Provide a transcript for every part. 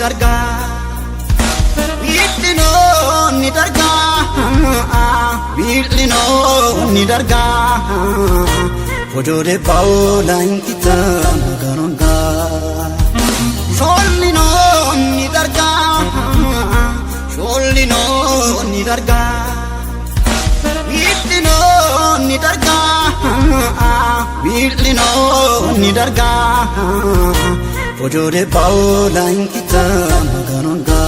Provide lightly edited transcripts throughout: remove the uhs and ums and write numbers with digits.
darga Biilino ni darga Biilino ni darga Fojore paola inkita magaronga Sholino ni darga Sholino ni darga Biilino ni darga Biilino ni darga Fojore paola inkita magaronga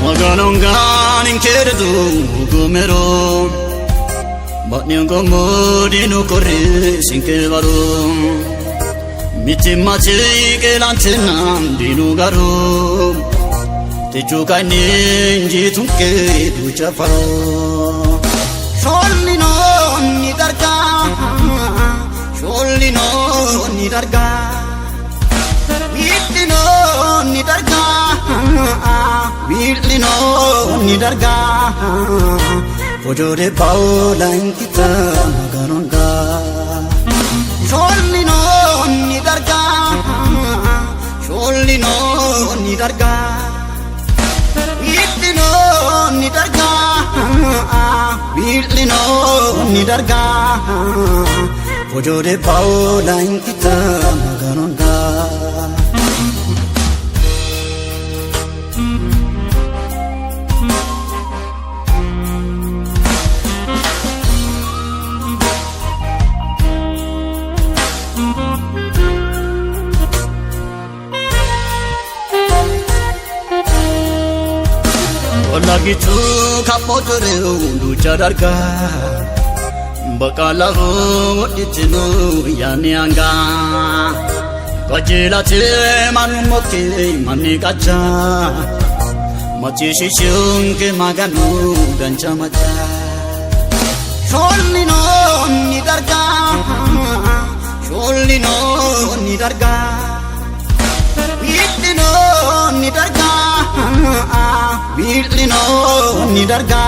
Maganongan inkeredu gumero Batnyongo modino corre sinkevaru Mitimachi gelantinam dinu garu Tichukai ninji tunke duchafaro Sholino ni darga Sholino ni darga Biilino ni darga Biilino ni darga Fojore paola inkita magaronga Sholino ni darga Sholino ni darga Biilino ni darga Biilino ni darga Fojore paola inkita magaronga Lagi tu kapotore undu jadarga Bakalahu itinu yani anga Kajila te manu moke mani kaca Machi shishung ke maganu dan chamacha Sholino ni darga Sholino ni darga Biilino ni darga Biilino ni darga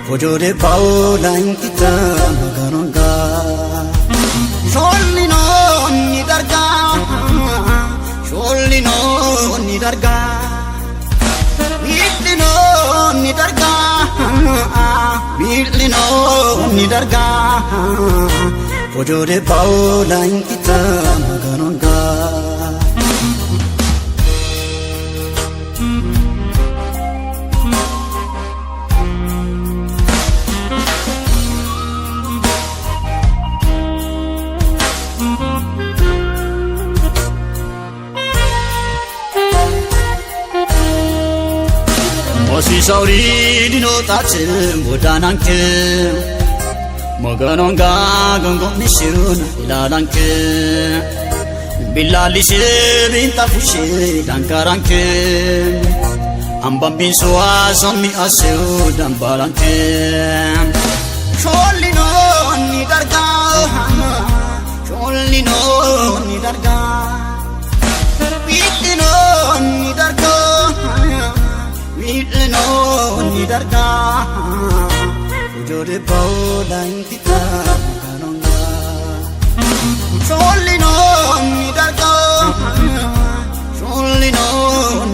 Fojore paola inkita magaronga Sholino ni darga Sholino ni darga Biilino ni darga Biilino ni darga Fojore paola inkita magaronga Osi sauri dino tache modananke Maganonga gongo nishun ilalanke Bilali she binta fushe dankaranke Ambam bin soa sami aseu dambaranke Sholino ni darga Sholino ni darga Biilino ni darga Biilino ni darga Fojore paola inkita magaronga Sholino ni darga Sholino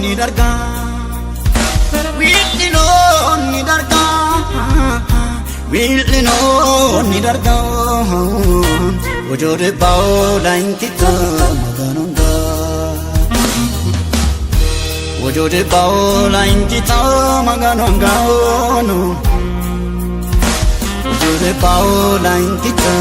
ni darga Biilino ni darga Biilino ni darga Fojore paola inkita magaronga Fojore paola inkita magaronga Fojore paola inkita